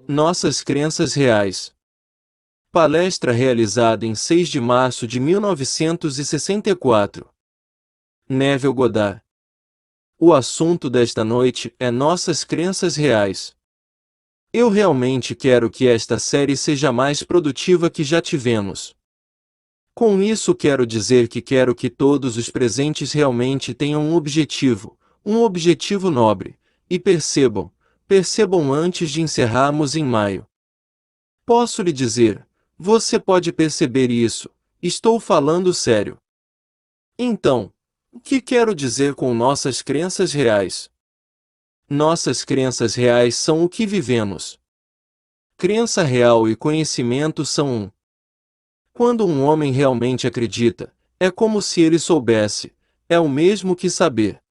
Nossas crenças reais. Palestra realizada em 6 de março de 1964. Neville Goddard. O assunto desta noite é nossas crenças reais. Eu realmente quero que esta série seja a mais produtiva que já tivemos. Com isso quero dizer que quero que todos os presentes realmente tenham um objetivo nobre, e percebam antes de encerrarmos em maio. Posso lhe dizer, você pode perceber isso, estou falando sério. Então, o que quero dizer com nossas crenças reais? Nossas crenças reais são o que vivemos. Crença real e conhecimento são um. Quando um homem realmente acredita, é como se ele soubesse, é o mesmo que saber.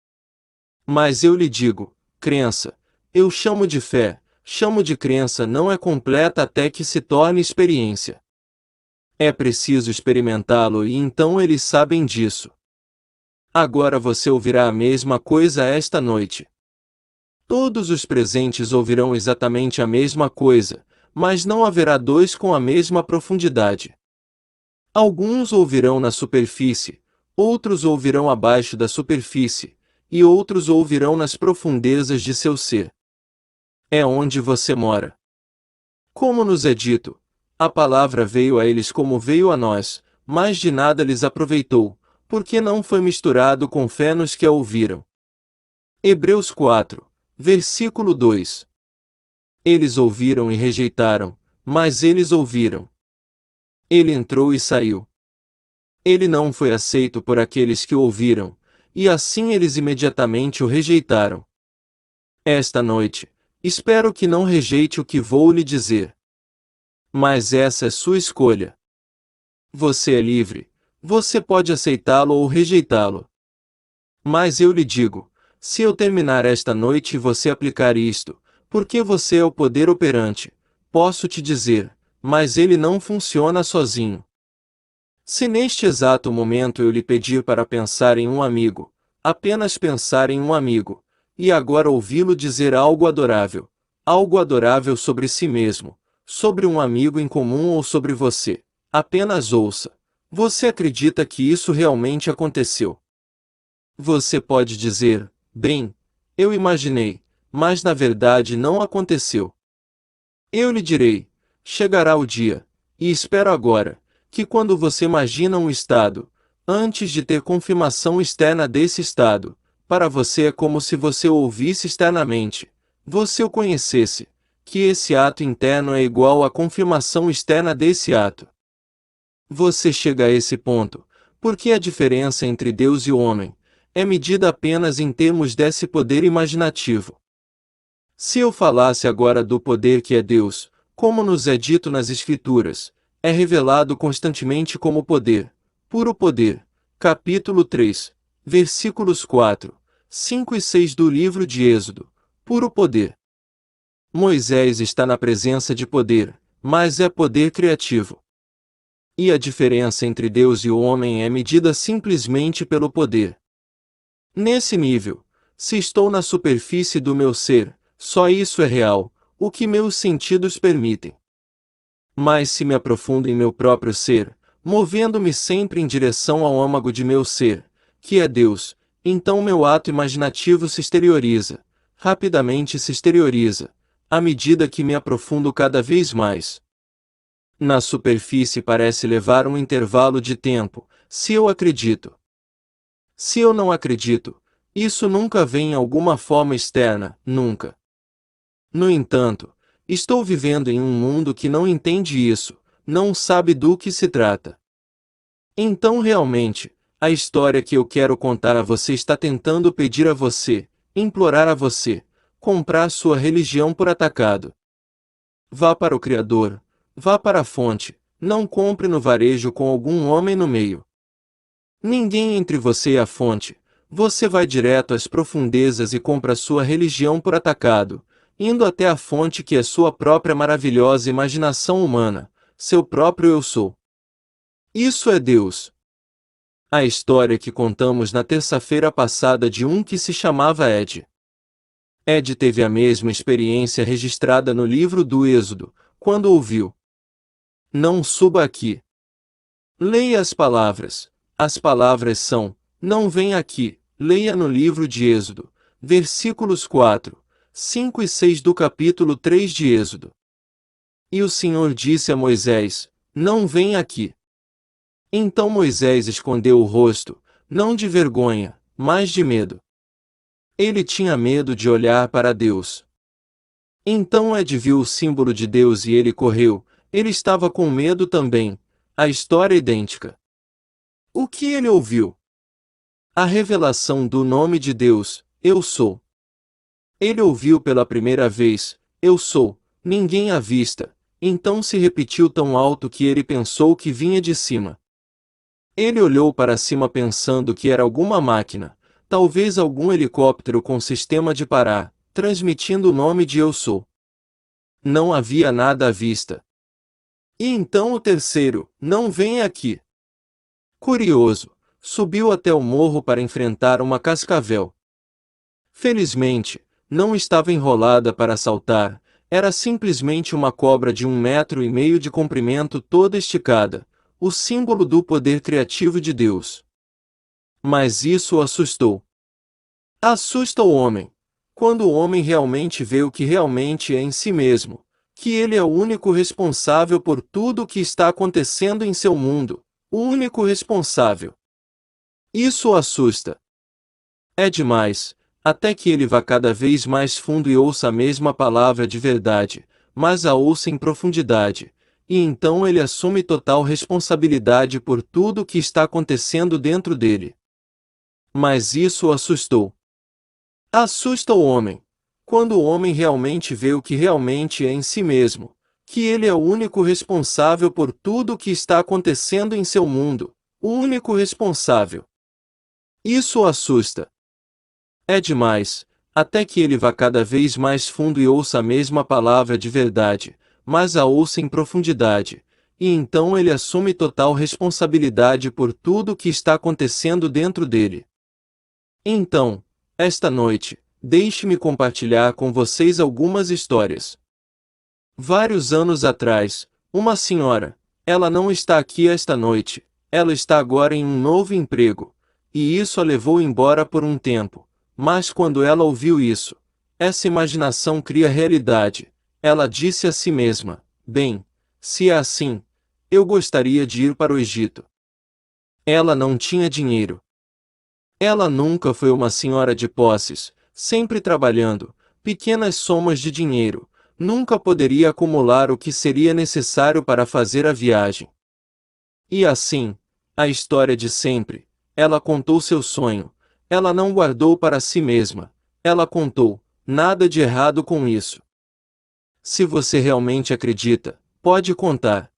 Mas eu lhe digo, crença, eu chamo de fé, chamo de crença não é completa até que se torne experiência. É preciso experimentá-lo e então eles sabem disso. Agora você ouvirá a mesma coisa esta noite. Todos os presentes ouvirão exatamente a mesma coisa, mas não haverá dois com a mesma profundidade. Alguns ouvirão na superfície, outros ouvirão abaixo da superfície, e outros ouvirão nas profundezas de seu ser. É onde você mora. Como nos é dito, a palavra veio a eles como veio a nós, mas de nada lhes aproveitou, porque não foi misturado com fé nos que a ouviram. Hebreus 4, versículo 2. Eles ouviram e rejeitaram, mas eles ouviram. Ele entrou e saiu. Ele não foi aceito por aqueles que o ouviram, e assim eles imediatamente o rejeitaram. Esta noite, espero que não rejeite o que vou lhe dizer. Mas essa é sua escolha. Você é livre, você pode aceitá-lo ou rejeitá-lo. Mas eu lhe digo, se eu terminar esta noite e você aplicar isto, porque você é o poder operante, posso te dizer, mas ele não funciona sozinho. Se neste exato momento eu lhe pedir para pensar em um amigo, apenas pensar em um amigo, e agora ouvi-lo dizer algo adorável sobre si mesmo, sobre um amigo em comum ou sobre você, apenas ouça. Você acredita que isso realmente aconteceu? Você pode dizer, bem, eu imaginei, mas na verdade não aconteceu. Eu lhe direi, chegará o dia, e espero agora, que quando você imagina um estado, antes de ter confirmação externa desse estado, para você é como se você o ouvisse externamente, você o conhecesse, que esse ato interno é igual à confirmação externa desse ato. Você chega a esse ponto, porque a diferença entre Deus e o homem é medida apenas em termos desse poder imaginativo. Se eu falasse agora do poder que é Deus, como nos é dito nas Escrituras, é revelado constantemente como poder, puro poder. Capítulo 3, versículos 4, 5 e 6 do livro de Êxodo, puro poder. Moisés está na presença de poder, mas é poder criativo. E a diferença entre Deus e o homem é medida simplesmente pelo poder. Nesse nível, se estou na superfície do meu ser, só isso é real, o que meus sentidos permitem. Mas se me aprofundo em meu próprio ser, movendo-me sempre em direção ao âmago de meu ser, que é Deus, então meu ato imaginativo se exterioriza, rapidamente se exterioriza, à medida que me aprofundo cada vez mais. Na superfície parece levar um intervalo de tempo, se eu acredito. Se eu não acredito, isso nunca vem em alguma forma externa, nunca. No entanto, estou vivendo em um mundo que não entende isso, não sabe do que se trata. Então realmente, a história que eu quero contar a você está tentando pedir a você, implorar a você, comprar sua religião por atacado. Vá para o Criador, vá para a fonte, não compre no varejo com algum homem no meio. Ninguém entre você e a fonte. Você vai direto às profundezas e compra sua religião por atacado, indo até a fonte que é sua própria maravilhosa imaginação humana, seu próprio eu sou. Isso é Deus. A história que contamos na terça-feira passada de um que se chamava Ed. Ed teve a mesma experiência registrada no livro do Êxodo, quando ouviu: "Não suba aqui." Leia as palavras. As palavras são: "Não venha aqui." Leia no livro de Êxodo, versículos 4, 5 e 6 do capítulo 3 de Êxodo. E o Senhor disse a Moisés: "Não venha aqui." Então Moisés escondeu o rosto, não de vergonha, mas de medo. Ele tinha medo de olhar para Deus. Então Ed viu o símbolo de Deus e ele correu. Ele estava com medo também. A história é idêntica. O que ele ouviu? A revelação do nome de Deus: "Eu sou." Ele ouviu pela primeira vez: "Eu sou, ninguém à vista." Então se repetiu tão alto que ele pensou que vinha de cima. Ele olhou para cima pensando que era alguma máquina, talvez algum helicóptero com sistema de parar, transmitindo o nome de "Eu sou." Não havia nada à vista. E então o terceiro: "Não venha aqui." Curioso, subiu até o morro para enfrentar uma cascavel. Felizmente, não estava enrolada para saltar, era simplesmente uma cobra de 1,5 metros de comprimento toda esticada, o símbolo do poder criativo de Deus. Mas isso o assustou. Assusta o homem, quando o homem realmente vê o que realmente é em si mesmo, que ele é o único responsável por tudo o que está acontecendo em seu mundo, o único responsável. Isso o assusta. É demais, até que ele vá cada vez mais fundo e ouça a mesma palavra de verdade, mas a ouça em profundidade, e então ele assume total responsabilidade por tudo o que está acontecendo dentro dele. Mas isso o assustou. Assusta o homem, quando o homem realmente vê o que realmente é em si mesmo, que ele é o único responsável por tudo o que está acontecendo em seu mundo, o único responsável. Isso o assusta. É demais, até que ele vá cada vez mais fundo e ouça a mesma palavra de verdade, mas a ouça em profundidade, e então ele assume total responsabilidade por tudo o que está acontecendo dentro dele. Então, esta noite, deixe-me compartilhar com vocês algumas histórias. Vários anos atrás, uma senhora, ela não está aqui esta noite, ela está agora em um novo emprego, e isso a levou embora por um tempo. Mas quando ela ouviu isso, essa imaginação cria realidade. Ela disse a si mesma: "Bem, se é assim, eu gostaria de ir para o Egito." Ela não tinha dinheiro. Ela nunca foi uma senhora de posses, sempre trabalhando, pequenas somas de dinheiro, nunca poderia acumular o que seria necessário para fazer a viagem. E assim, a história de sempre, ela contou seu sonho. Ela não guardou para si mesma, ela contou, nada de errado com isso. Se você realmente acredita, pode contar.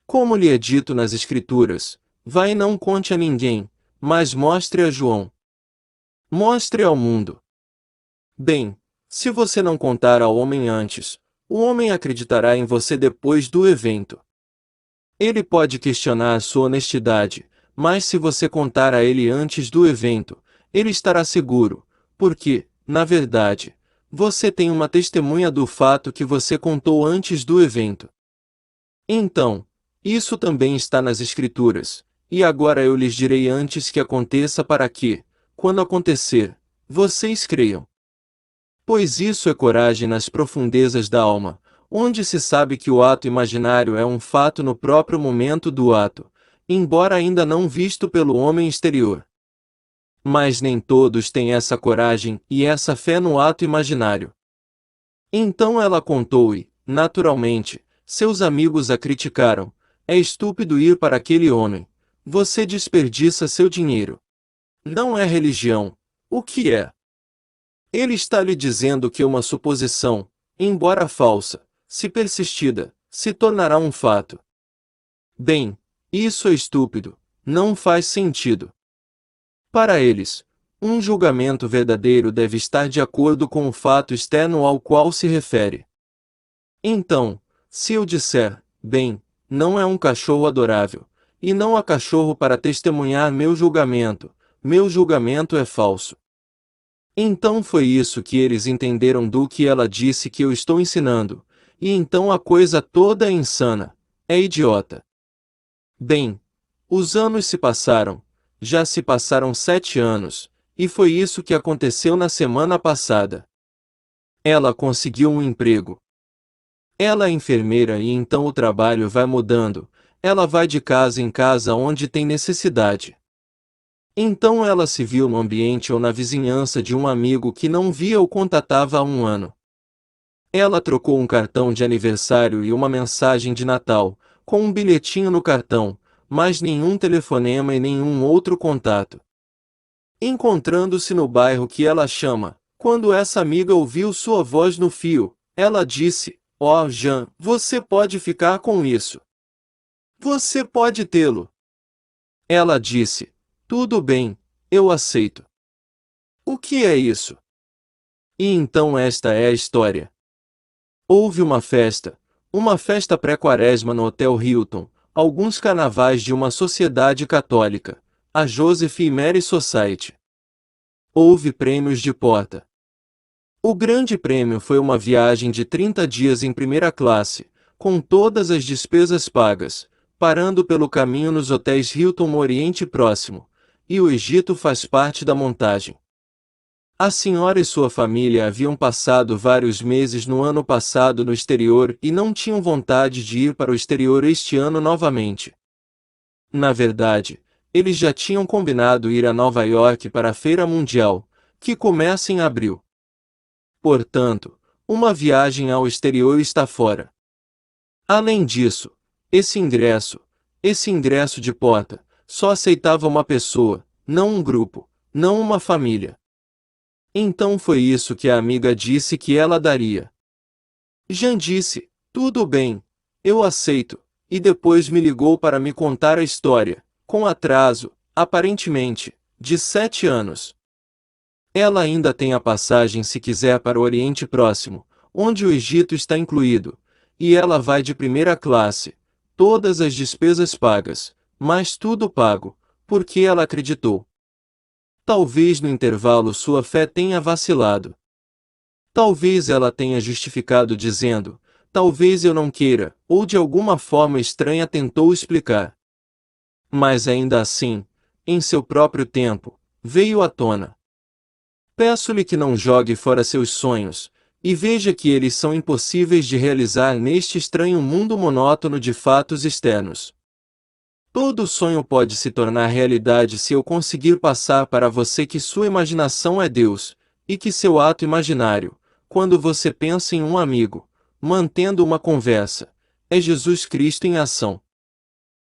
Como lhe é dito nas Escrituras, vá e não conte a ninguém, mas mostre a João. Mostre ao mundo. Bem, se você não contar ao homem antes, o homem acreditará em você depois do evento. Ele pode questionar a sua honestidade, mas se você contar a ele antes do evento, ele estará seguro, porque, na verdade, você tem uma testemunha do fato que você contou antes do evento. Então, isso também está nas Escrituras, e agora eu lhes direi antes que aconteça para que, quando acontecer, vocês creiam. Pois isso é coragem nas profundezas da alma, onde se sabe que o ato imaginário é um fato no próprio momento do ato, embora ainda não visto pelo homem exterior. Mas nem todos têm essa coragem e essa fé no ato imaginário. Então ela contou e, naturalmente, seus amigos a criticaram: "É estúpido ir para aquele homem. Você desperdiça seu dinheiro. Não é religião. O que é? Ele está lhe dizendo que uma suposição, embora falsa, se persistida, se tornará um fato." Bem, isso é estúpido, não faz sentido. Para eles, um julgamento verdadeiro deve estar de acordo com o fato externo ao qual se refere. Então, se eu disser: "Bem, não é um cachorro adorável, e não há cachorro para testemunhar meu julgamento é falso." Então foi isso que eles entenderam do que ela disse que eu estou ensinando, e então a coisa toda é insana, é idiota. Bem, os anos se passaram, já se passaram 7 anos, e foi isso que aconteceu na semana passada. Ela conseguiu um emprego. Ela é enfermeira e então o trabalho vai mudando, ela vai de casa em casa onde tem necessidade. Então ela se viu no ambiente ou na vizinhança de um amigo que não via ou contatava há um ano. Ela trocou um cartão de aniversário e uma mensagem de Natal, com um bilhetinho no cartão, mas nenhum telefonema e nenhum outro contato. Encontrando-se no bairro que ela chama, quando essa amiga ouviu sua voz no fio, ela disse: "Oh, Jean, você pode ficar com isso. Você pode tê-lo." Ela disse: "Tudo bem, eu aceito." O que é isso? E então esta é a história. Houve uma festa pré-quaresma no Hotel Hilton, alguns carnavais de uma sociedade católica, a Joseph e Mary Society. Houve prêmios de porta. O grande prêmio foi uma viagem de 30 dias em primeira classe, com todas as despesas pagas, parando pelo caminho nos hotéis Hilton no Oriente Próximo, e o Egito faz parte da montagem. A senhora e sua família haviam passado vários meses no ano passado no exterior e não tinham vontade de ir para o exterior este ano novamente. Na verdade, eles já tinham combinado ir a Nova York para a Feira Mundial, que começa em abril. Portanto, uma viagem ao exterior está fora. Além disso, esse ingresso de porta, só aceitava uma pessoa, não um grupo, não uma família. Então foi isso que a amiga disse que ela daria. Jean disse: "Tudo bem, eu aceito", e depois me ligou para me contar a história, com atraso, aparentemente, de 7 anos. Ela ainda tem a passagem se quiser para o Oriente Próximo, onde o Egito está incluído, e ela vai de primeira classe, todas as despesas pagas, mas tudo pago, porque ela acreditou. Talvez no intervalo sua fé tenha vacilado. Talvez ela tenha justificado dizendo: "Talvez eu não queira", ou de alguma forma estranha tentou explicar. Mas ainda assim, em seu próprio tempo, veio à tona. Peço-lhe que não jogue fora seus sonhos, e veja que eles são impossíveis de realizar neste estranho mundo monótono de fatos externos. Todo sonho pode se tornar realidade se eu conseguir passar para você que sua imaginação é Deus, e que seu ato imaginário, quando você pensa em um amigo, mantendo uma conversa, é Jesus Cristo em ação.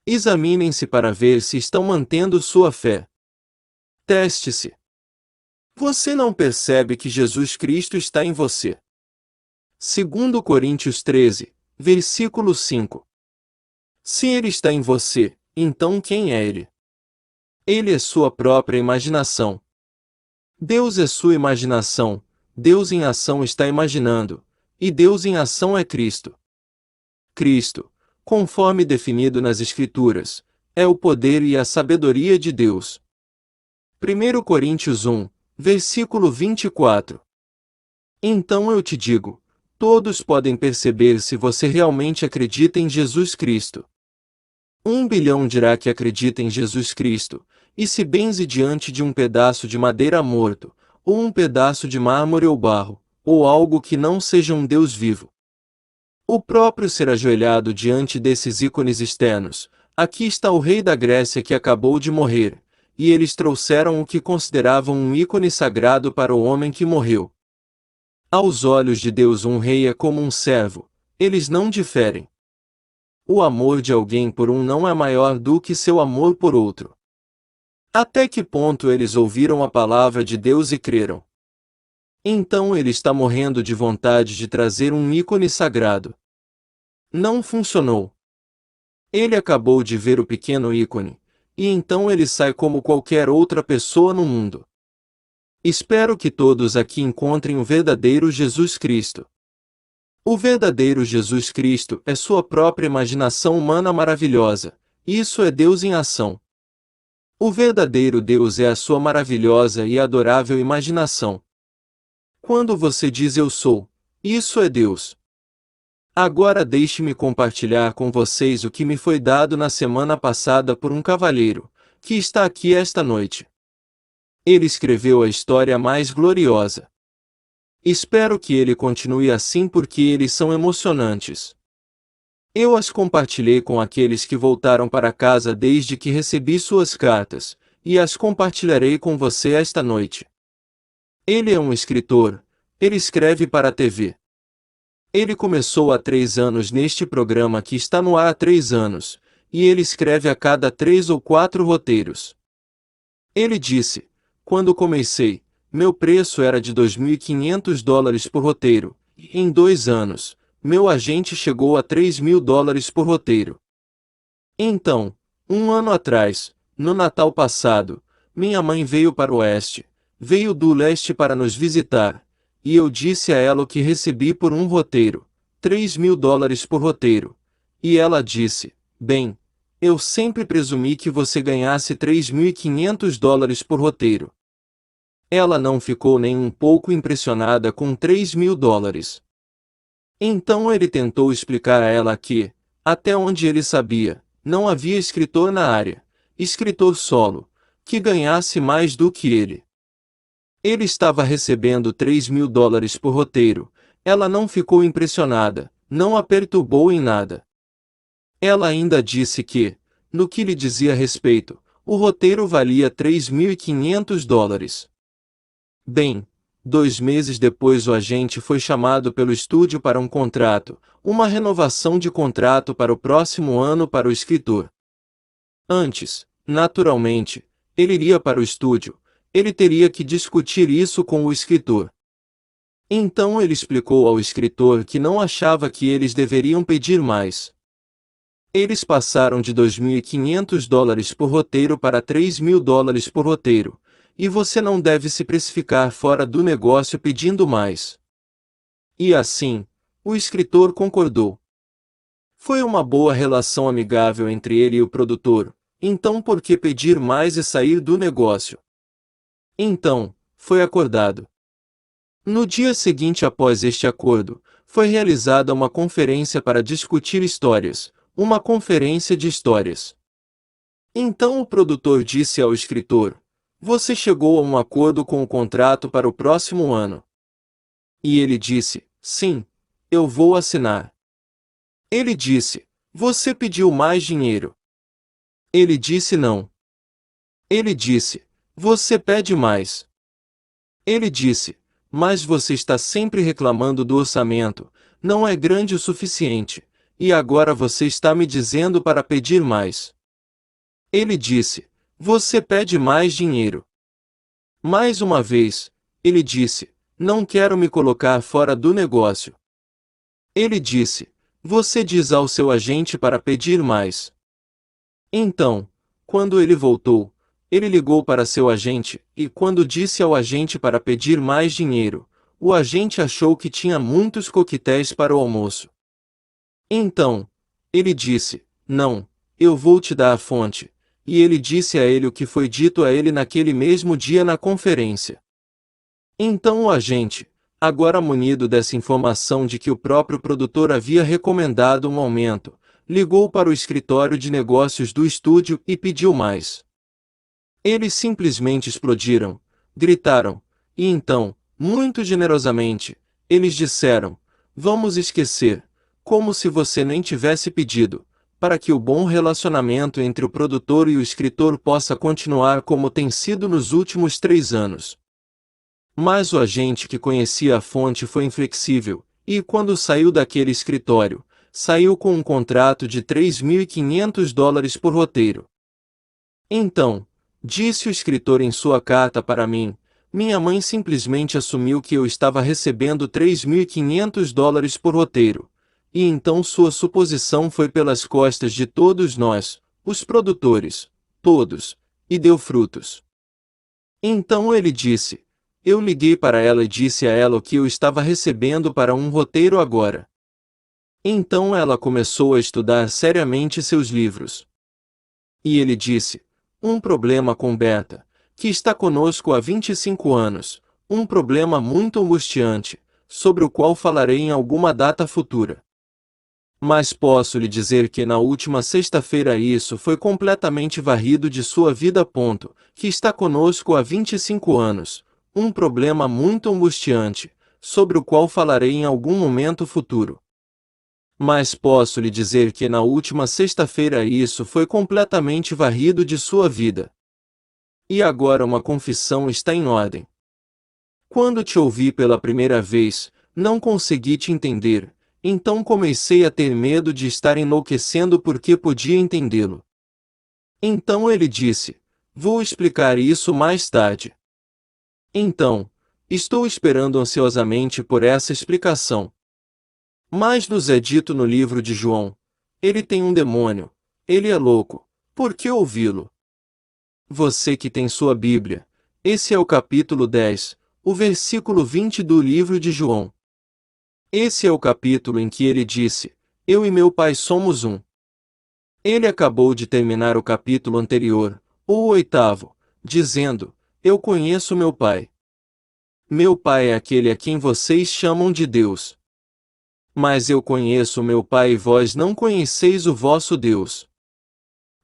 Examinem-se para ver se estão mantendo sua fé. Teste-se. Você não percebe que Jesus Cristo está em você. 2 Coríntios 13, versículo 5. Se Ele está em você, então quem é Ele? Ele é sua própria imaginação. Deus é sua imaginação, Deus em ação está imaginando, e Deus em ação é Cristo. Cristo, conforme definido nas Escrituras, é o poder e a sabedoria de Deus. 1 Coríntios 1, versículo 24. Então eu te digo, todos podem perceber se você realmente acredita em Jesus Cristo. 1 bilhão dirá que acredita em Jesus Cristo, e se benze diante de um pedaço de madeira morto, ou um pedaço de mármore ou barro, ou algo que não seja um Deus vivo. O próprio ser ajoelhado diante desses ícones externos. Aqui está o rei da Grécia que acabou de morrer, e eles trouxeram o que consideravam um ícone sagrado para o homem que morreu. Aos olhos de Deus um rei é como um servo, eles não diferem. O amor de alguém por um não é maior do que seu amor por outro. Até que ponto eles ouviram a palavra de Deus e creram? Então ele está morrendo de vontade de trazer um ícone sagrado. Não funcionou. Ele acabou de ver o pequeno ícone, e então ele sai como qualquer outra pessoa no mundo. Espero que todos aqui encontrem o verdadeiro Jesus Cristo. O verdadeiro Jesus Cristo é sua própria imaginação humana maravilhosa, isso é Deus em ação. O verdadeiro Deus é a sua maravilhosa e adorável imaginação. Quando você diz eu sou, isso é Deus. Agora deixe-me compartilhar com vocês o que me foi dado na semana passada por um cavalheiro, que está aqui esta noite. Ele escreveu a história mais gloriosa. Espero que ele continue assim porque eles são emocionantes. Eu as compartilhei com aqueles que voltaram para casa desde que recebi suas cartas, e as compartilharei com você esta noite. Ele é um escritor, ele escreve para a TV. Ele começou há 3 anos neste programa que está no ar há 3 anos, e ele escreve a cada 3 ou 4 roteiros. Ele disse, quando comecei, meu preço era de $2.500 por roteiro, e em 2 anos, meu agente chegou a $3.000 por roteiro. Então, um ano atrás, no Natal passado, minha mãe veio para o oeste, veio do leste para nos visitar, e eu disse a ela o que recebi por um roteiro, $3.000 por roteiro. E ela disse, bem, eu sempre presumi que você ganhasse $3.500 por roteiro. Ela não ficou nem um pouco impressionada com $3.000. Então ele tentou explicar a ela que, até onde ele sabia, não havia escritor na área, escritor solo, que ganhasse mais do que ele. Ele estava recebendo $3.000 por roteiro. Ela não ficou impressionada, não a perturbou em nada. Ela ainda disse que, no que lhe dizia respeito, o roteiro valia $3.500. Bem, 2 meses depois o agente foi chamado pelo estúdio para um contrato, uma renovação de contrato para o próximo ano para o escritor. Antes, naturalmente, ele iria para o estúdio. Ele teria que discutir isso com o escritor. Então ele explicou ao escritor que não achava que eles deveriam pedir mais. Eles passaram de $2.500 por roteiro para $3.000 por roteiro, e você não deve se precificar fora do negócio pedindo mais. E assim, o escritor concordou. Foi uma boa relação amigável entre ele e o produtor, então por que pedir mais e sair do negócio? Então, foi acordado. No dia seguinte após este acordo, foi realizada uma conferência para discutir histórias, uma conferência de histórias. Então o produtor disse ao escritor, você chegou a um acordo com o contrato para o próximo ano. E ele disse, sim, eu vou assinar. Ele disse, você pediu mais dinheiro. Ele disse não. Ele disse, você pede mais. Ele disse, mas você está sempre reclamando do orçamento, não é grande o suficiente, e agora você está me dizendo para pedir mais. Ele disse, você pede mais dinheiro. Mais uma vez, ele disse, não quero me colocar fora do negócio. Ele disse, você diz ao seu agente para pedir mais. Então, quando ele voltou, ele ligou para seu agente, e quando disse ao agente para pedir mais dinheiro, o agente achou que tinha muitos coquetéis para o almoço. Então, ele disse, não, eu vou te dar a fonte, e ele disse a ele o que foi dito a ele naquele mesmo dia na conferência. Então o agente, agora munido dessa informação de que o próprio produtor havia recomendado um aumento, ligou para o escritório de negócios do estúdio e pediu mais. Eles simplesmente explodiram, gritaram, e então, muito generosamente, eles disseram, vamos esquecer, como se você nem tivesse pedido, para que o bom relacionamento entre o produtor e o escritor possa continuar como tem sido nos últimos 3 anos. Mas o agente que conhecia a fonte foi inflexível, e quando saiu daquele escritório, saiu com um contrato de $3.500 por roteiro. Então, disse o escritor em sua carta para mim, minha mãe simplesmente assumiu que eu estava recebendo $3.500 por roteiro, e então sua suposição foi pelas costas de todos nós, os produtores, todos, e deu frutos. Então ele disse, eu liguei para ela e disse a ela o que eu estava recebendo para um roteiro agora. Então ela começou a estudar seriamente seus livros. E ele disse, um problema com Berta, que está conosco há 25 anos, um problema muito angustiante, sobre o qual falarei em alguma data futura. Mas posso lhe dizer que na última sexta-feira isso foi completamente varrido de sua vida. Que está conosco há 25 anos, um problema muito angustiante, sobre o qual falarei em algum momento futuro. Mas posso lhe dizer que na última sexta-feira isso foi completamente varrido de sua vida. E agora uma confissão está em ordem. Quando te ouvi pela primeira vez, não consegui te entender, então comecei a ter medo de estar enlouquecendo porque podia entendê-lo. Então ele disse: vou explicar isso mais tarde. Então, estou esperando ansiosamente por essa explicação. Mas nos é dito no livro de João: ele tem um demônio, ele é louco, por que ouvi-lo? Você que tem sua Bíblia, esse é o capítulo 10, o versículo 20 do livro de João. Esse é o capítulo em que ele disse: eu e meu Pai somos um. Ele acabou de terminar o capítulo anterior, o 8º, dizendo: eu conheço meu Pai. Meu Pai é aquele a quem vocês chamam de Deus. Mas eu conheço meu Pai e vós não conheceis o vosso Deus.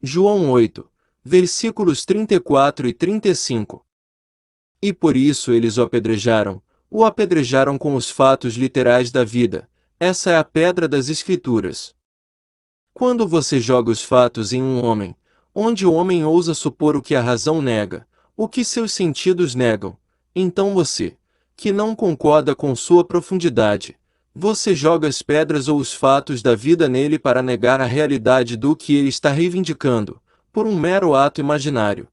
João 8, versículos 34 e 35. E por isso eles o apedrejaram com os fatos literais da vida. Essa é a pedra das Escrituras. Quando você joga os fatos em um homem, onde o homem ousa supor o que a razão nega, o que seus sentidos negam, então você, que não concorda com sua profundidade, você joga as pedras ou os fatos da vida nele para negar a realidade do que ele está reivindicando, por um mero ato imaginário.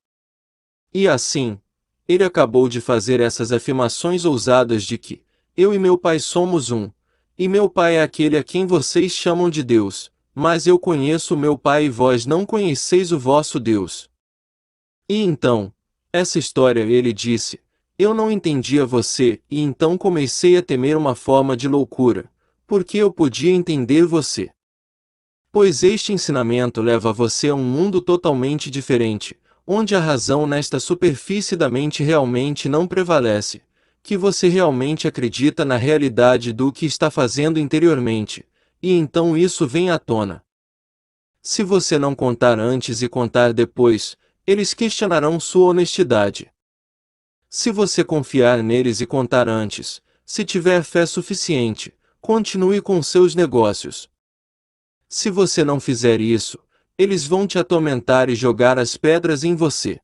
E assim, ele acabou de fazer essas afirmações ousadas de que, eu e meu Pai somos um, e meu Pai é aquele a quem vocês chamam de Deus, mas eu conheço o meu Pai e vós não conheceis o vosso Deus. E então, essa história ele disse: eu não entendia você, e então comecei a temer uma forma de loucura, porque eu podia entender você. Pois este ensinamento leva você a um mundo totalmente diferente, onde a razão nesta superfície da mente realmente não prevalece, que você realmente acredita na realidade do que está fazendo interiormente, e então isso vem à tona. Se você não contar antes e contar depois, eles questionarão sua honestidade. Se você confiar neles e contar antes, se tiver fé suficiente, continue com seus negócios. Se você não fizer isso, eles vão te atormentar e jogar as pedras em você.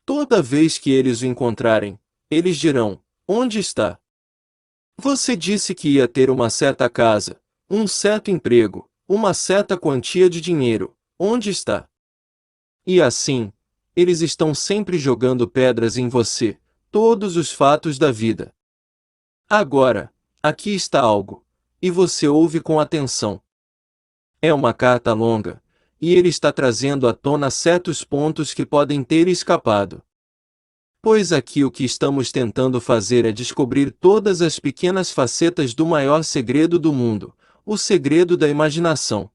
Toda vez que eles o encontrarem, eles dirão: onde está? Você disse que ia ter uma certa casa, um certo emprego, uma certa quantia de dinheiro, onde está? E assim, eles estão sempre jogando pedras em você, todos os fatos da vida. Agora, aqui está algo, e você ouve com atenção. É uma carta longa, e ele está trazendo à tona certos pontos que podem ter escapado. Pois aqui o que estamos tentando fazer é descobrir todas as pequenas facetas do maior segredo do mundo, o segredo da imaginação.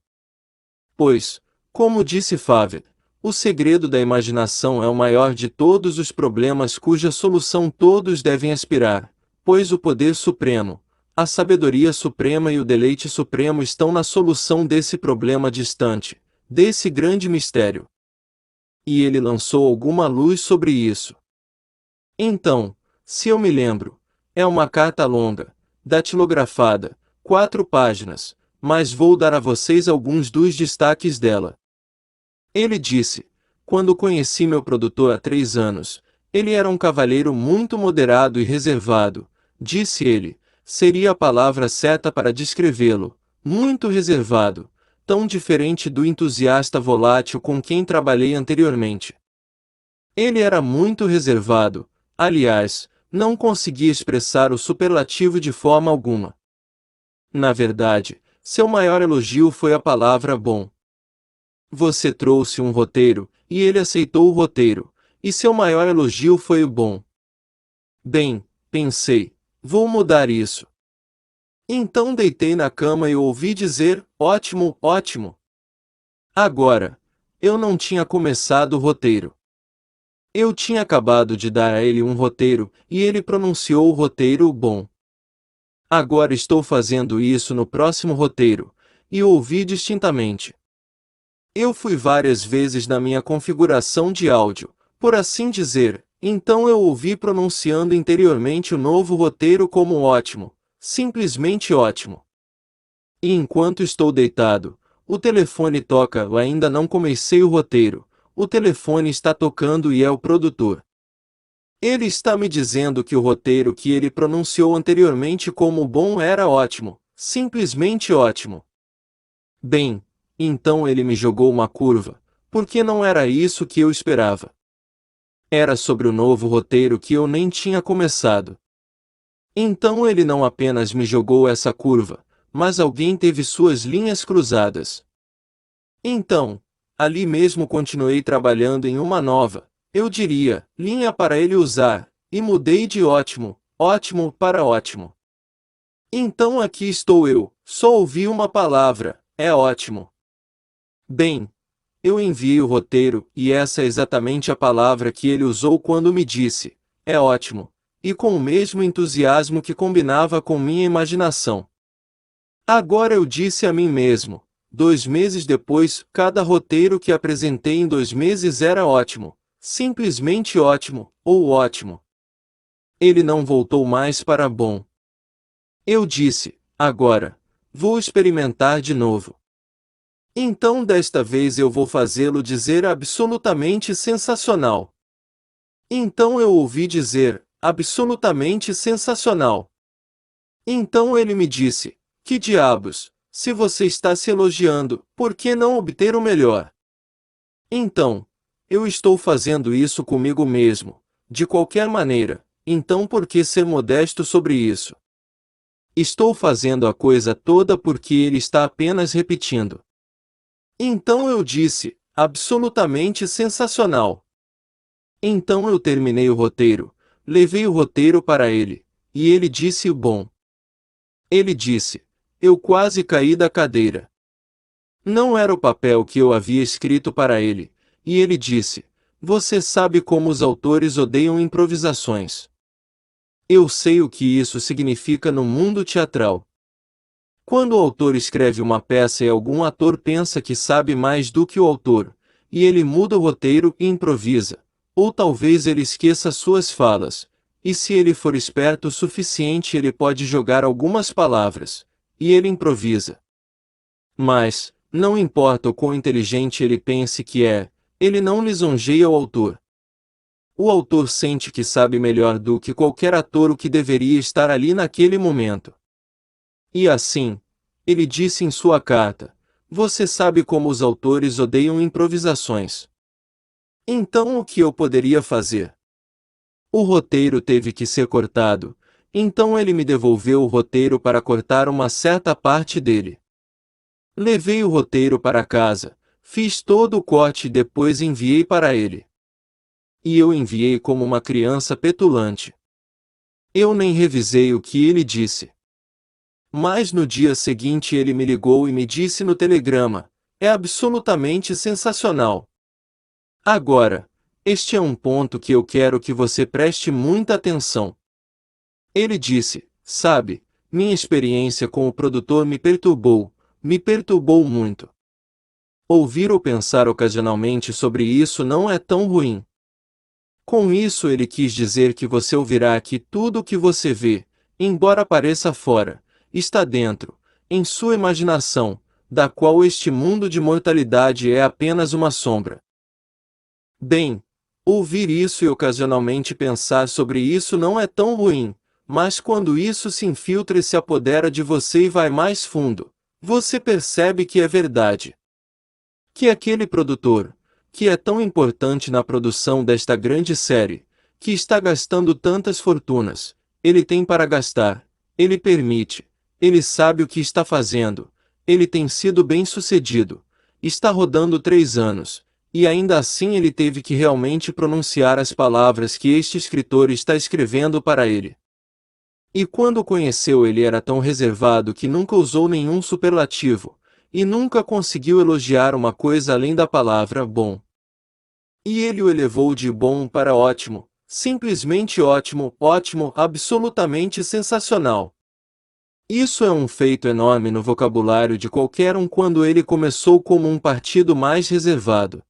Pois, como disse Favre, o segredo da imaginação é o maior de todos os problemas cuja solução todos devem aspirar, pois o poder supremo, a sabedoria suprema e o deleite supremo estão na solução desse problema distante, desse grande mistério. E ele lançou alguma luz sobre isso. Então, se eu me lembro, é uma carta longa, datilografada, 4 páginas, mas vou dar a vocês alguns dos destaques dela. Ele disse: quando conheci meu produtor há 3 anos, ele era um cavalheiro muito moderado e reservado, disse ele, seria a palavra certa para descrevê-lo, muito reservado, tão diferente do entusiasta volátil com quem trabalhei anteriormente. Ele era muito reservado, aliás, não conseguia expressar o superlativo de forma alguma. Na verdade, seu maior elogio foi a palavra bom. Você trouxe um roteiro, e ele aceitou o roteiro, e seu maior elogio foi o bom. Bem, pensei, vou mudar isso. Então deitei na cama e ouvi dizer: ótimo, ótimo. Agora, eu não tinha começado o roteiro. Eu tinha acabado de dar a ele um roteiro, e ele pronunciou o roteiro bom. Agora estou fazendo isso no próximo roteiro, e o ouvi distintamente. Eu fui várias vezes na minha configuração de áudio, por assim dizer, então eu ouvi pronunciando interiormente o novo roteiro como ótimo, simplesmente ótimo. E enquanto estou deitado, o telefone toca, eu ainda não comecei o roteiro, o telefone está tocando e é o produtor. Ele está me dizendo que o roteiro que ele pronunciou anteriormente como bom era ótimo, simplesmente ótimo. Bem, então ele me jogou uma curva, porque não era isso que eu esperava. Era sobre o novo roteiro que eu nem tinha começado. Então ele não apenas me jogou essa curva, mas alguém teve suas linhas cruzadas. Então, ali mesmo continuei trabalhando em uma nova, eu diria, linha para ele usar, e mudei de ótimo, ótimo para ótimo. Então aqui estou eu, só ouvi uma palavra, é ótimo. Bem, eu enviei o roteiro, e essa é exatamente a palavra que ele usou quando me disse, é ótimo, e com o mesmo entusiasmo que combinava com minha imaginação. Agora eu disse a mim mesmo, 2 meses depois, cada roteiro que apresentei em 2 meses era ótimo, simplesmente ótimo, ou ótimo. Ele não voltou mais para bom. Eu disse, agora, vou experimentar de novo. Então desta vez eu vou fazê-lo dizer absolutamente sensacional. Então eu ouvi dizer, absolutamente sensacional. Então ele me disse, que diabos, se você está se elogiando, por que não obter o melhor? Então, eu estou fazendo isso comigo mesmo, de qualquer maneira, então por que ser modesto sobre isso? Estou fazendo a coisa toda porque ele está apenas repetindo. Então eu disse, absolutamente sensacional. Então eu terminei o roteiro, levei o roteiro para ele, e ele disse o bom. Ele disse, eu quase caí da cadeira. Não era o papel que eu havia escrito para ele, e ele disse, você sabe como os autores odeiam improvisações. Eu sei o que isso significa no mundo teatral. Quando o autor escreve uma peça e algum ator pensa que sabe mais do que o autor, e ele muda o roteiro e improvisa, ou talvez ele esqueça suas falas, e se ele for esperto o suficiente ele pode jogar algumas palavras, e ele improvisa. Mas, não importa o quão inteligente ele pense que é, ele não lisonjeia o autor. O autor sente que sabe melhor do que qualquer ator o que deveria estar ali naquele momento. E assim, ele disse em sua carta, você sabe como os autores odeiam improvisações. Então o que eu poderia fazer? O roteiro teve que ser cortado, então ele me devolveu o roteiro para cortar uma certa parte dele. Levei o roteiro para casa, fiz todo o corte e depois enviei para ele. E eu enviei como uma criança petulante. Eu nem revisei o que ele disse. Mas no dia seguinte ele me ligou e me disse no telegrama, é absolutamente sensacional. Agora, este é um ponto que eu quero que você preste muita atenção. Ele disse, sabe, minha experiência com o produtor me perturbou muito. Ouvir ou pensar ocasionalmente sobre isso não é tão ruim. Com isso ele quis dizer que você ouvirá que tudo o que você vê, embora pareça fora, está dentro, em sua imaginação, da qual este mundo de mortalidade é apenas uma sombra. Bem, ouvir isso e ocasionalmente pensar sobre isso não é tão ruim, mas quando isso se infiltra e se apodera de você e vai mais fundo, você percebe que é verdade. Que aquele produtor, que é tão importante na produção desta grande série, que está gastando tantas fortunas, ele tem para gastar, ele permite, ele sabe o que está fazendo, ele tem sido bem-sucedido, está rodando 3 anos, e ainda assim ele teve que realmente pronunciar as palavras que este escritor está escrevendo para ele. E quando o conheceu ele era tão reservado que nunca usou nenhum superlativo, e nunca conseguiu elogiar uma coisa além da palavra bom. E ele o elevou de bom para ótimo, simplesmente ótimo, ótimo, absolutamente sensacional. Isso é um feito enorme no vocabulário de qualquer um quando ele começou como um partido mais reservado.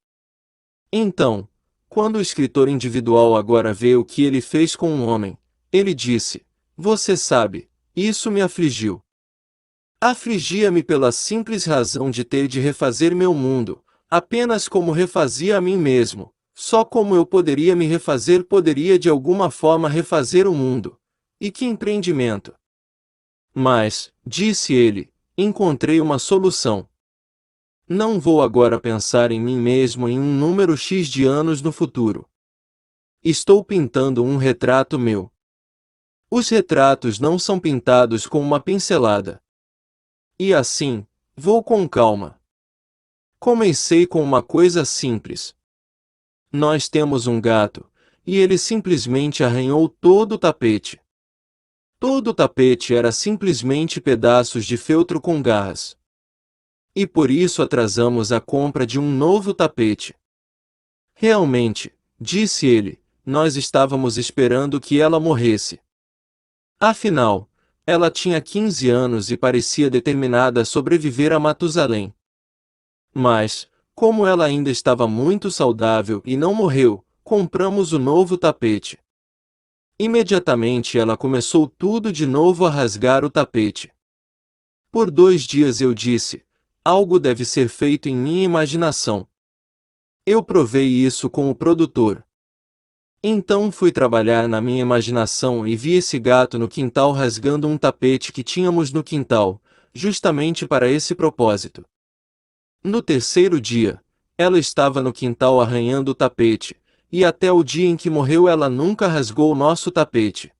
Então, quando o escritor individual agora vê o que ele fez com um homem, ele disse: Você sabe, isso me afligiu. Afligia-me pela simples razão de ter de refazer meu mundo, apenas como refazia a mim mesmo. Só como eu poderia me refazer poderia de alguma forma refazer o mundo. E que empreendimento! Mas, disse ele, encontrei uma solução. Não vou agora pensar em mim mesmo em um número X de anos no futuro. Estou pintando um retrato meu. Os retratos não são pintados com uma pincelada. E assim, vou com calma. Comecei com uma coisa simples. Nós temos um gato, e ele simplesmente arranhou todo o tapete. Todo o tapete era simplesmente pedaços de feltro com garras. E por isso atrasamos a compra de um novo tapete. Realmente, disse ele, nós estávamos esperando que ela morresse. Afinal, ela tinha 15 anos e parecia determinada a sobreviver a Matusalém. Mas, como ela ainda estava muito saudável e não morreu, compramos o novo tapete. Imediatamente ela começou tudo de novo a rasgar o tapete. Por 2 dias eu disse, algo deve ser feito em minha imaginação. Eu provei isso com o produtor. Então fui trabalhar na minha imaginação e vi esse gato no quintal rasgando um tapete que tínhamos no quintal, justamente para esse propósito. No terceiro dia, ela estava no quintal arranhando o tapete, e até o dia em que morreu ela nunca rasgou o nosso tapete.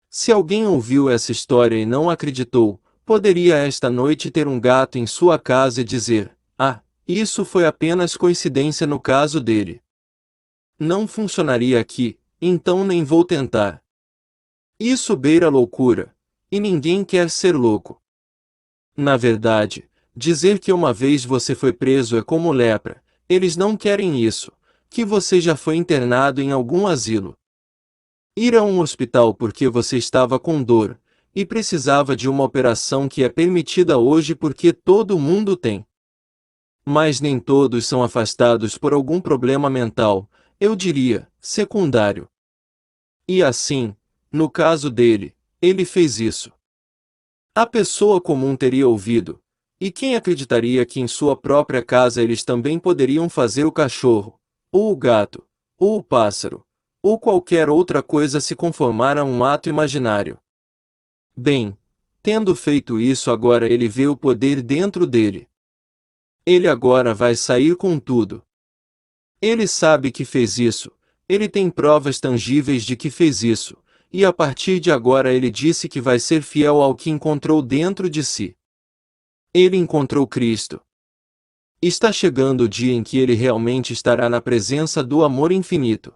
Se alguém ouviu essa história e não acreditou, poderia esta noite ter um gato em sua casa e dizer: Ah, isso foi apenas coincidência no caso dele. Não funcionaria aqui, então nem vou tentar. Isso beira loucura, e ninguém quer ser louco. Na verdade, dizer que uma vez você foi preso é como lepra, eles não querem isso, que você já foi internado em algum asilo. Ir a um hospital porque você estava com dor, e precisava de uma operação que é permitida hoje porque todo mundo tem. Mas nem todos são afastados por algum problema mental, eu diria, secundário. E assim, no caso dele, ele fez isso. A pessoa comum teria ouvido. E quem acreditaria que em sua própria casa eles também poderiam fazer o cachorro, ou o gato, ou o pássaro, ou qualquer outra coisa se conformar a um ato imaginário? Bem, tendo feito isso agora ele vê o poder dentro dele. Ele agora vai sair com tudo. Ele sabe que fez isso, ele tem provas tangíveis de que fez isso, e a partir de agora ele disse que vai ser fiel ao que encontrou dentro de si. Ele encontrou Cristo. Está chegando o dia em que ele realmente estará na presença do amor infinito.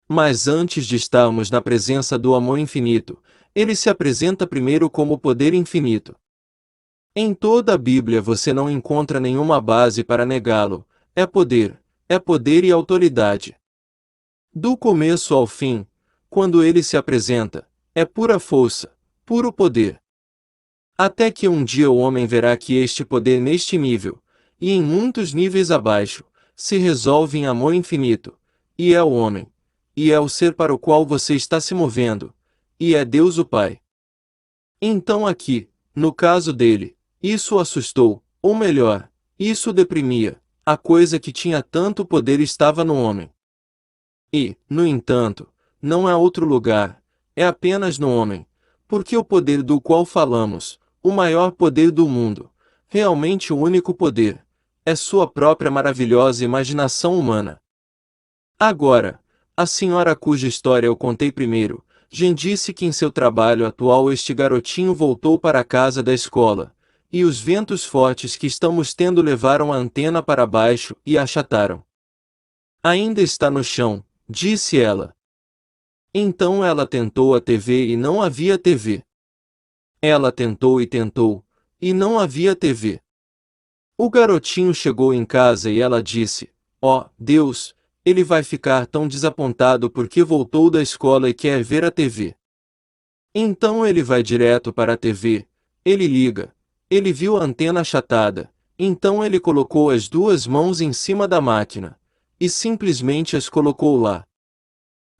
Mas antes de estarmos na presença do amor infinito, ele se apresenta primeiro como poder infinito. Em toda a Bíblia você não encontra nenhuma base para negá-lo, é poder e autoridade. Do começo ao fim, quando ele se apresenta, é pura força, puro poder. Até que um dia o homem verá que este poder neste nível, e em muitos níveis abaixo, se resolve em amor infinito, e é o homem, e é o ser para o qual você está se movendo, e é Deus o Pai. Então aqui, no caso dele, isso o assustou, ou melhor, isso o deprimia, a coisa que tinha tanto poder estava no homem. E, no entanto, não há outro lugar, é apenas no homem, porque o poder do qual falamos, o maior poder do mundo, realmente o único poder, é sua própria maravilhosa imaginação humana. Agora, a senhora cuja história eu contei primeiro, Jen disse que em seu trabalho atual este garotinho voltou para a casa da escola, e os ventos fortes que estamos tendo levaram a antena para baixo e a achataram. Ainda está no chão, disse ela. Então ela tentou a TV e não havia TV. Ela tentou, e não havia TV. O garotinho chegou em casa e ela disse: ó, Deus, ele vai ficar tão desapontado porque voltou da escola e quer ver a TV. Então ele vai direto para a TV, ele liga, ele viu a antena achatada, então ele colocou as duas mãos em cima da máquina, e simplesmente as colocou lá.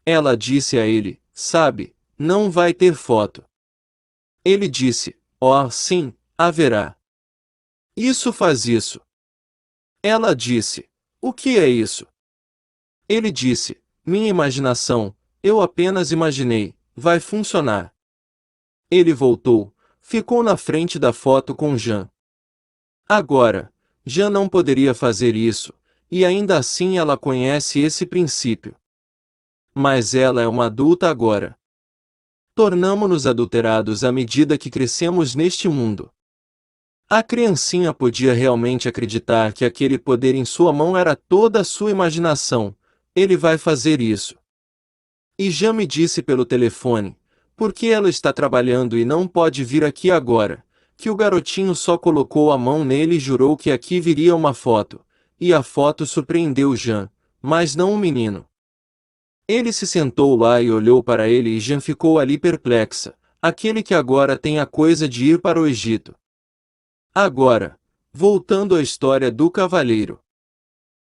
Ela disse a ele, sabe, não vai ter foto. Ele disse, ó, sim, haverá. Isso faz isso. Ela disse, o que é isso? Ele disse, minha imaginação, eu apenas imaginei, vai funcionar. Ele voltou, ficou na frente da foto com Jean. Agora, Jean não poderia fazer isso, e ainda assim ela conhece esse princípio. Mas ela é uma adulta agora. Tornamo-nos adulterados à medida que crescemos neste mundo. A criancinha podia realmente acreditar que aquele poder em sua mão era toda a sua imaginação. Ele vai fazer isso. E Jean me disse pelo telefone, porque ela está trabalhando e não pode vir aqui agora, que o garotinho só colocou a mão nele e jurou que aqui viria uma foto, e a foto surpreendeu Jean, mas não o menino. Ele se sentou lá e olhou para ele e Jean ficou ali perplexa, aquele que agora tem a coisa de ir para o Egito. Agora, voltando à história do cavalheiro.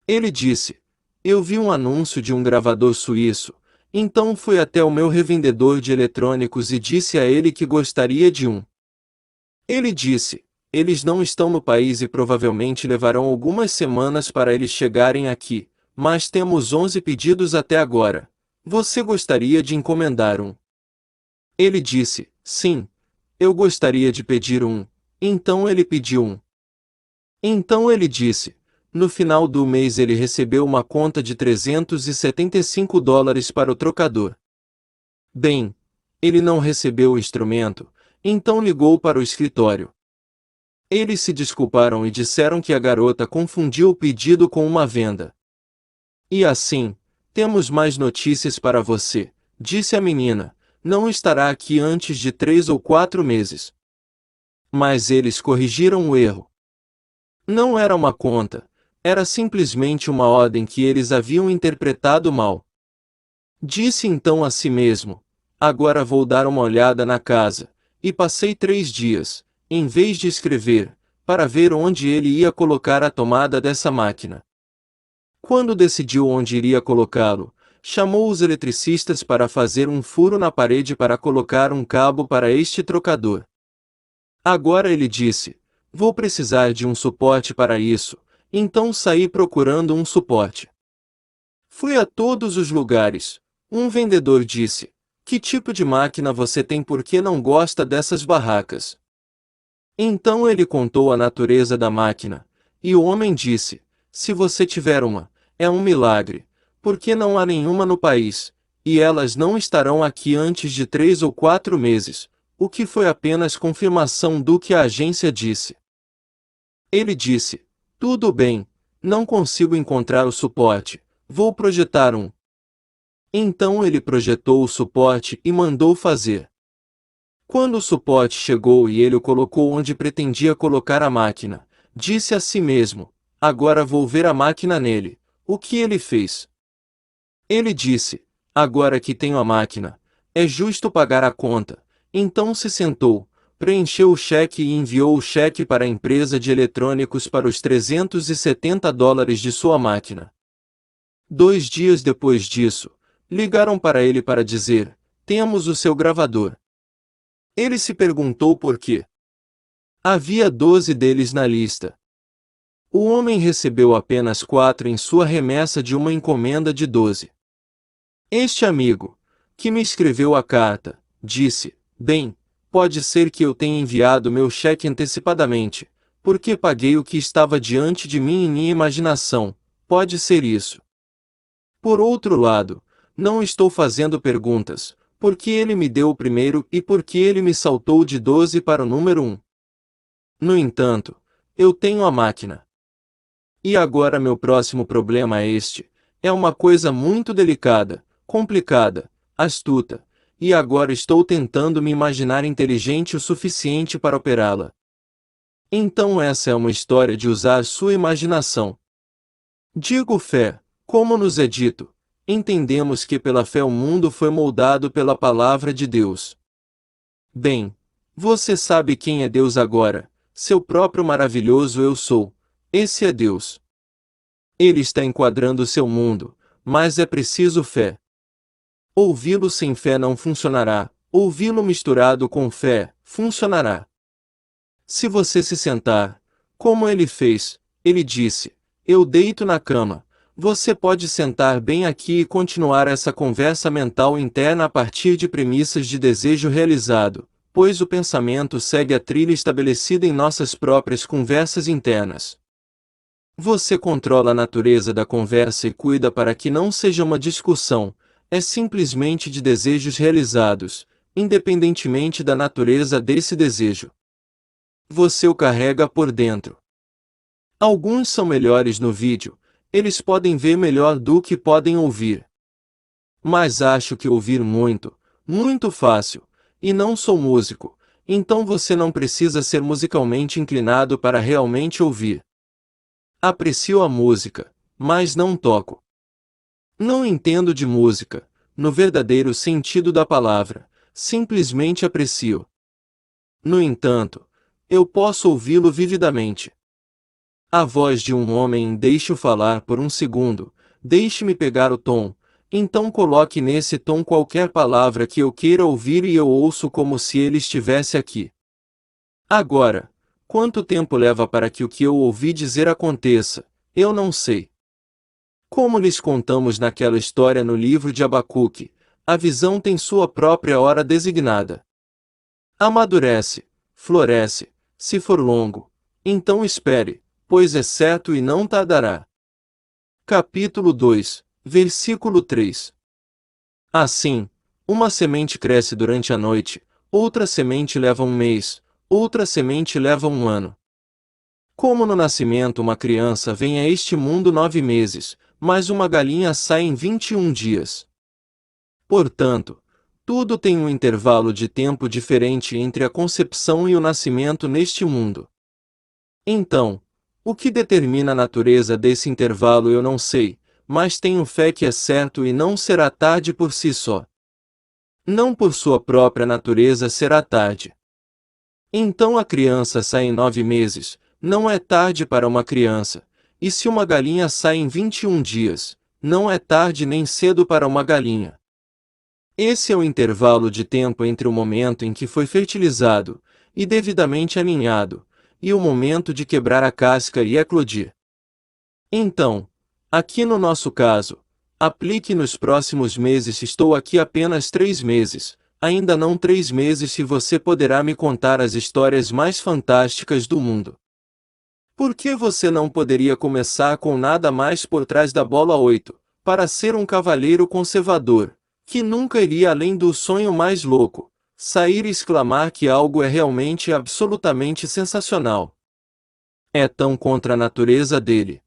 Ele disse, eu vi um anúncio de um gravador suíço, então fui até o meu revendedor de eletrônicos e disse a ele que gostaria de um. Ele disse, eles não estão no país e provavelmente levarão algumas semanas para eles chegarem aqui, mas temos 11 pedidos até agora. Você gostaria de encomendar um? Ele disse, sim, eu gostaria de pedir um. Então ele pediu um. Então ele disse, no final do mês ele recebeu uma conta de $375 para o trocador. Bem, ele não recebeu o instrumento, então ligou para o escritório. Eles se desculparam e disseram que a garota confundiu o pedido com uma venda. E assim, temos mais notícias para você, disse a menina, não estará aqui antes de 3 ou 4 meses. Mas eles corrigiram o erro. Não era uma conta, era simplesmente uma ordem que eles haviam interpretado mal. Disse então a si mesmo, agora vou dar uma olhada na casa, e passei 3 dias, em vez de escrever, para ver onde ele ia colocar a tomada dessa máquina. Quando decidiu onde iria colocá-lo, chamou os eletricistas para fazer um furo na parede para colocar um cabo para este trocador. Agora ele disse, vou precisar de um suporte para isso, então saí procurando um suporte. Fui a todos os lugares. Um vendedor disse, que tipo de máquina você tem porque não gosta dessas barracas? Então ele contou a natureza da máquina, e o homem disse, se você tiver uma, é um milagre, porque não há nenhuma no país, e elas não estarão aqui antes de 3 ou 4 meses, o que foi apenas confirmação do que a agência disse. Ele disse, tudo bem, não consigo encontrar o suporte, vou projetar um. Então ele projetou o suporte e mandou fazer. Quando o suporte chegou e ele o colocou onde pretendia colocar a máquina, disse a si mesmo, agora vou ver a máquina nele. O que ele fez? Ele disse, agora que tenho a máquina, é justo pagar a conta. Então se sentou, preencheu o cheque e enviou o cheque para a empresa de eletrônicos para os $370 de sua máquina. 2 dias depois disso, ligaram para ele para dizer, temos o seu gravador. Ele se perguntou por quê. Havia 12 deles na lista. O homem recebeu apenas 4 em sua remessa de uma encomenda de 12. Este amigo, que me escreveu a carta, disse, bem, pode ser que eu tenha enviado meu cheque antecipadamente, porque paguei o que estava diante de mim em minha imaginação, pode ser isso. Por outro lado, não estou fazendo perguntas, porque ele me deu o primeiro e porque ele me saltou de 12 para o número 1. No entanto, eu tenho a máquina. E agora meu próximo problema é este, é uma coisa muito delicada, complicada, astuta, e agora estou tentando me imaginar inteligente o suficiente para operá-la. Então essa é uma história de usar sua imaginação. Digo fé, como nos é dito, entendemos que pela fé o mundo foi moldado pela palavra de Deus. Bem, você sabe quem é Deus agora, seu próprio maravilhoso eu sou, esse é Deus. Ele está enquadrando seu mundo, mas é preciso fé. Ouvi-lo sem fé não funcionará, ouvi-lo misturado com fé, funcionará. Se você se sentar, como ele fez, ele disse, eu deito na cama. Você pode sentar bem aqui e continuar essa conversa mental interna a partir de premissas de desejo realizado, pois o pensamento segue a trilha estabelecida em nossas próprias conversas internas. Você controla a natureza da conversa e cuida para que não seja uma discussão, é simplesmente de desejos realizados, independentemente da natureza desse desejo. Você o carrega por dentro. Alguns são melhores no vídeo, eles podem ver melhor do que podem ouvir. Mas acho que ouvir muito, muito fácil, e não sou músico, então você não precisa ser musicalmente inclinado para realmente ouvir. Aprecio a música, mas não toco. Não entendo de música, no verdadeiro sentido da palavra, simplesmente aprecio. No entanto, eu posso ouvi-lo vividamente. A voz de um homem deixe-o falar por um segundo, deixe-me pegar o tom, então coloque nesse tom qualquer palavra que eu queira ouvir e eu ouço como se ele estivesse aqui. Agora, quanto tempo leva para que o que eu ouvi dizer aconteça, eu não sei. Como lhes contamos naquela história no livro de Abacuque, a visão tem sua própria hora designada. Amadurece, floresce, se for longo, então espere, pois é certo e não tardará. Capítulo 2, versículo 3. Assim, uma semente cresce durante a noite, outra semente leva um mês, outra semente leva um ano. Como no nascimento uma criança vem a este mundo 9 meses, mas uma galinha sai em 21 dias. Portanto, tudo tem um intervalo de tempo diferente entre a concepção e o nascimento neste mundo. Então, o que determina a natureza desse intervalo eu não sei, mas tenho fé que é certo e não será tarde por si só. Não por sua própria natureza será tarde. Então a criança sai em 9 meses, não é tarde para uma criança, e se uma galinha sai em 21 dias, não é tarde nem cedo para uma galinha. Esse é o intervalo de tempo entre o momento em que foi fertilizado, e devidamente aninhado, e o momento de quebrar a casca e eclodir. Então, aqui no nosso caso, aplique nos próximos meses. Estou aqui apenas 3 meses, ainda não 3 meses e você poderá me contar as histórias mais fantásticas do mundo. Por que você não poderia começar com nada mais por trás da bola 8, para ser um cavalheiro conservador, que nunca iria além do sonho mais louco, sair e exclamar que algo é realmente e absolutamente sensacional? É tão contra a natureza dele.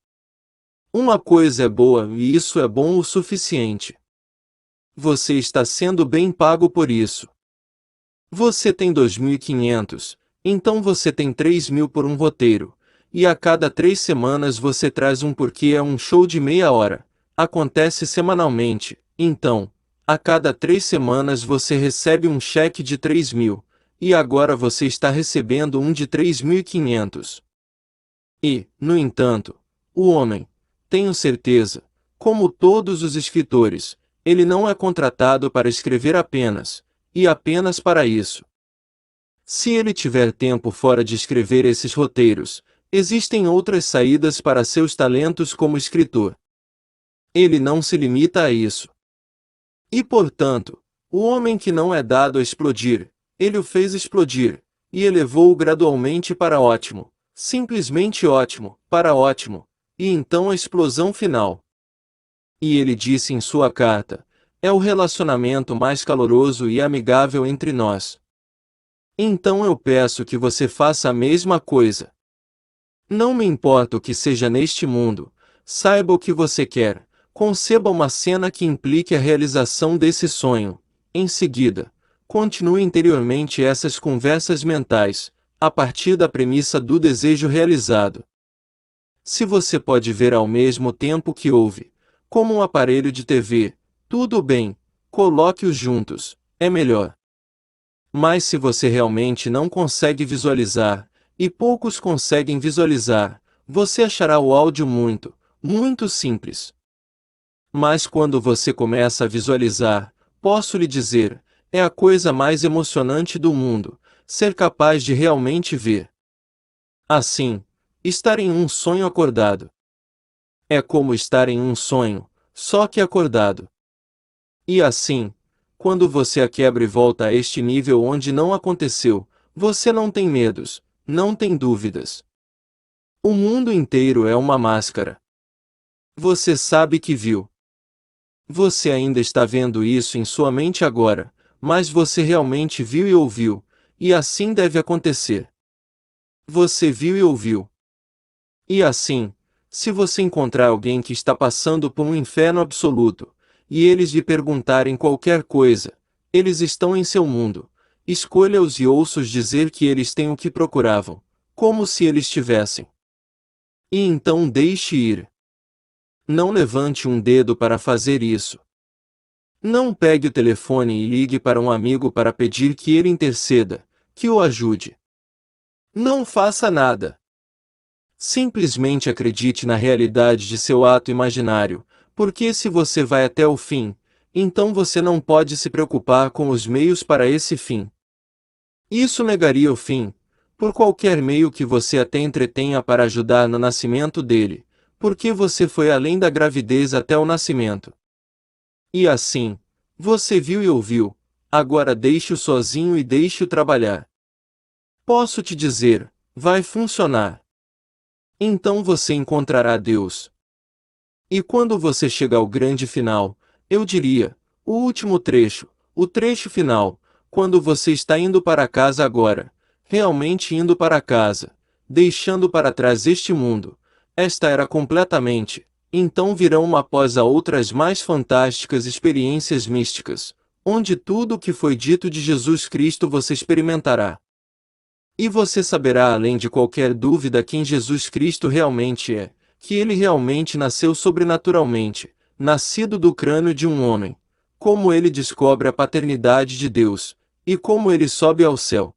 Uma coisa é boa e isso é bom o suficiente. Você está sendo bem pago por isso. Você tem 2.500, então você tem 3.000 por um roteiro, e a cada 3 semanas você traz um porque é um show de meia hora, acontece semanalmente, então, a cada 3 semanas você recebe um cheque de 3.000, e agora você está recebendo um de 3.500. E, no entanto, o homem, tenho certeza, como todos os escritores, ele não é contratado para escrever apenas, e apenas para isso. Se ele tiver tempo fora de escrever esses roteiros, existem outras saídas para seus talentos como escritor. Ele não se limita a isso. E portanto, o homem que não é dado a explodir, ele o fez explodir, e elevou-o gradualmente para ótimo, simplesmente ótimo, para ótimo, e então a explosão final. E ele disse em sua carta, é o relacionamento mais caloroso e amigável entre nós. Então eu peço que você faça a mesma coisa. Não me importa o que seja neste mundo, saiba o que você quer, conceba uma cena que implique a realização desse sonho. Em seguida, continue interiormente essas conversas mentais, a partir da premissa do desejo realizado. Se você pode ver ao mesmo tempo que ouve, como um aparelho de TV, tudo bem, coloque-os juntos, é melhor. Mas se você realmente não consegue visualizar, e poucos conseguem visualizar, você achará o áudio muito, muito simples. Mas quando você começa a visualizar, posso lhe dizer, é a coisa mais emocionante do mundo, ser capaz de realmente ver. Assim, estar em um sonho acordado. É como estar em um sonho, só que acordado. E assim, quando você a quebra e volta a este nível onde não aconteceu, você não tem medos, não tem dúvidas. O mundo inteiro é uma máscara. Você sabe que viu. Você ainda está vendo isso em sua mente agora, mas você realmente viu e ouviu, e assim deve acontecer. Você viu e ouviu. E assim, se você encontrar alguém que está passando por um inferno absoluto, e eles lhe perguntarem qualquer coisa, eles estão em seu mundo, escolha-os e ouça-os dizer que eles têm o que procuravam, como se eles tivessem. E então deixe ir. Não levante um dedo para fazer isso. Não pegue o telefone e ligue para um amigo para pedir que ele interceda, que o ajude. Não faça nada. Simplesmente acredite na realidade de seu ato imaginário, porque se você vai até o fim, então você não pode se preocupar com os meios para esse fim. Isso negaria o fim, por qualquer meio que você até entretenha para ajudar no nascimento dele, porque você foi além da gravidez até o nascimento. E assim, você viu e ouviu, agora deixe-o sozinho e deixe-o trabalhar. Posso te dizer, vai funcionar. Então você encontrará Deus. E quando você chegar ao grande final, eu diria, o último trecho, o trecho final, quando você está indo para casa agora, realmente indo para casa, deixando para trás este mundo, esta era completamente, então virão uma após a outras mais fantásticas experiências místicas, onde tudo o que foi dito de Jesus Cristo você experimentará. E você saberá além de qualquer dúvida quem Jesus Cristo realmente é, que ele realmente nasceu sobrenaturalmente, nascido do crânio de um homem, como ele descobre a paternidade de Deus, e como ele sobe ao céu.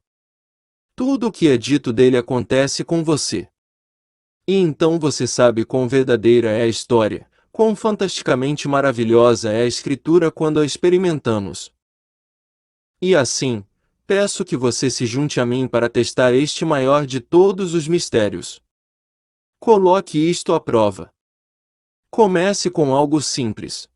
Tudo o que é dito dele acontece com você. E então você sabe quão verdadeira é a história, quão fantasticamente maravilhosa é a Escritura quando a experimentamos. E assim, peço que você se junte a mim para testar este maior de todos os mistérios. Coloque isto à prova. Comece com algo simples.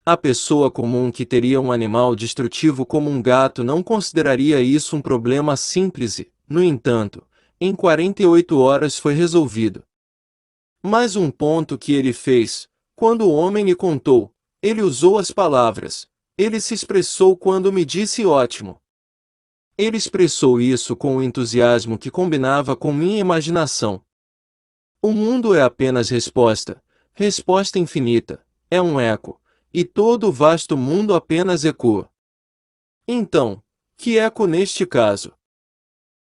A pessoa comum que teria um animal destrutivo como um gato não consideraria isso um problema simples e, no entanto, em 48 horas foi resolvido. Mas um ponto que ele fez, quando o homem lhe contou, ele usou as palavras, ele se expressou quando me disse ótimo. Ele expressou isso com um entusiasmo que combinava com minha imaginação. O mundo é apenas resposta, resposta infinita, é um eco, e todo o vasto mundo apenas ecoa. Então, que eco neste caso?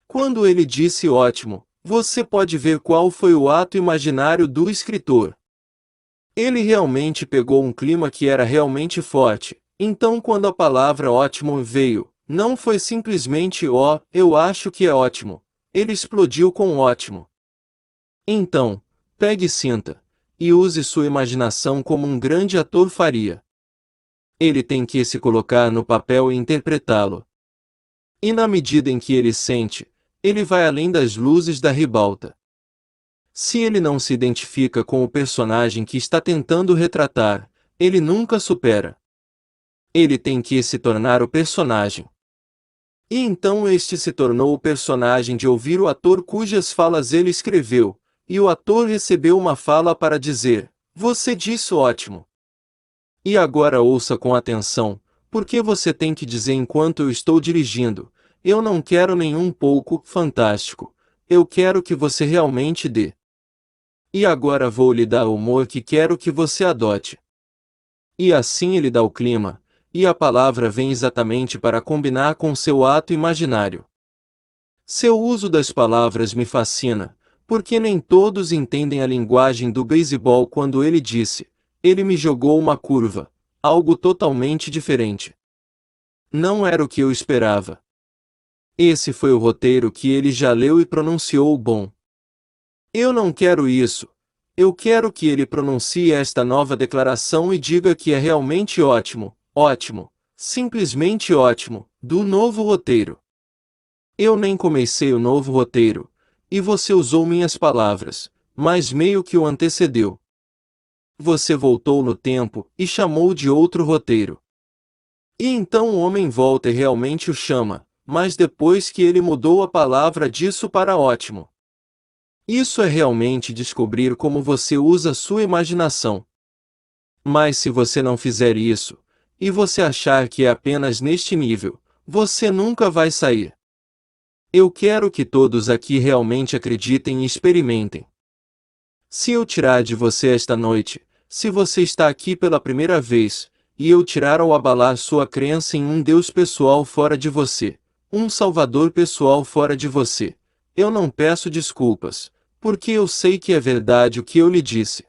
Quando ele disse ótimo, você pode ver qual foi o ato imaginário do escritor. Ele realmente pegou um clima que era realmente forte, então quando a palavra ótimo veio, não foi simplesmente ó, eu acho que é ótimo. Ele explodiu com ótimo. Então, pegue e sinta, e use sua imaginação como um grande ator faria. Ele tem que se colocar no papel e interpretá-lo. E na medida em que ele sente, ele vai além das luzes da ribalta. Se ele não se identifica com o personagem que está tentando retratar, ele nunca supera. Ele tem que se tornar o personagem. E então este se tornou o personagem de ouvir o ator cujas falas ele escreveu, e o ator recebeu uma fala para dizer, você disse ótimo. E agora ouça com atenção, porque você tem que dizer enquanto eu estou dirigindo, eu não quero nenhum pouco fantástico, eu quero que você realmente dê. E agora vou lhe dar o humor que quero que você adote. E assim ele dá o clima, e a palavra vem exatamente para combinar com seu ato imaginário. Seu uso das palavras me fascina, Porque nem todos entendem a linguagem do beisebol quando ele disse: ele me jogou uma curva, algo totalmente diferente. Não era o que eu esperava. Esse foi o roteiro que ele já leu e pronunciou bom. Eu não quero isso. Eu quero que ele pronuncie esta nova declaração e diga que é realmente ótimo, ótimo, simplesmente ótimo, do novo roteiro. Eu nem comecei o novo roteiro, e você usou minhas palavras, mas meio que o antecedeu. Você voltou no tempo e chamou de outro roteiro. E então o homem volta e realmente o chama, mas depois que ele mudou a palavra disso para ótimo. Isso é realmente descobrir como você usa sua imaginação. Mas se você não fizer isso, e você achar que é apenas neste nível, você nunca vai sair. Eu quero que todos aqui realmente acreditem e experimentem. Se eu tirar de você esta noite, se você está aqui pela primeira vez, e eu tirar ou abalar sua crença em um Deus pessoal fora de você, um Salvador pessoal fora de você, eu não peço desculpas, porque eu sei que é verdade o que eu lhe disse.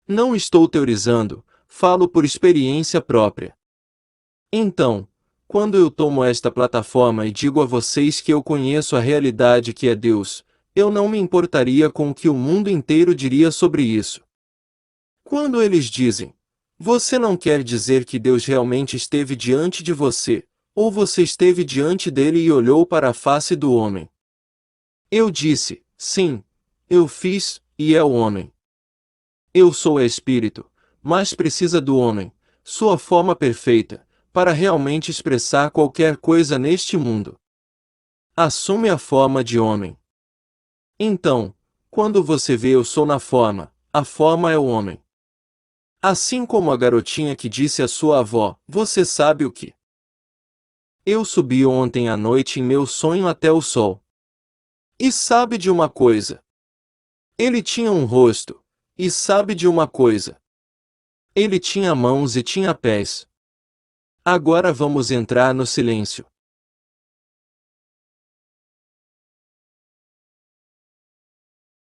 Não estou teorizando, falo por experiência própria. Então, quando eu tomo esta plataforma e digo a vocês que eu conheço a realidade que é Deus, eu não me importaria com o que o mundo inteiro diria sobre isso. Quando eles dizem, você não quer dizer que Deus realmente esteve diante de você, ou você esteve diante dele e olhou para a face do homem. Eu disse, sim, eu fiz, e é o homem. Eu sou espírito, mas precisa do homem, sua forma perfeita, para realmente expressar qualquer coisa neste mundo. Assume a forma de homem. Então, quando você vê eu sou na forma, a forma é o homem. Assim como a garotinha que disse à sua avó, você sabe o que? Eu subi ontem à noite em meu sonho até o sol. E sabe de uma coisa? Ele tinha um rosto. E sabe de uma coisa? Ele tinha mãos e tinha pés. Agora vamos entrar no silêncio.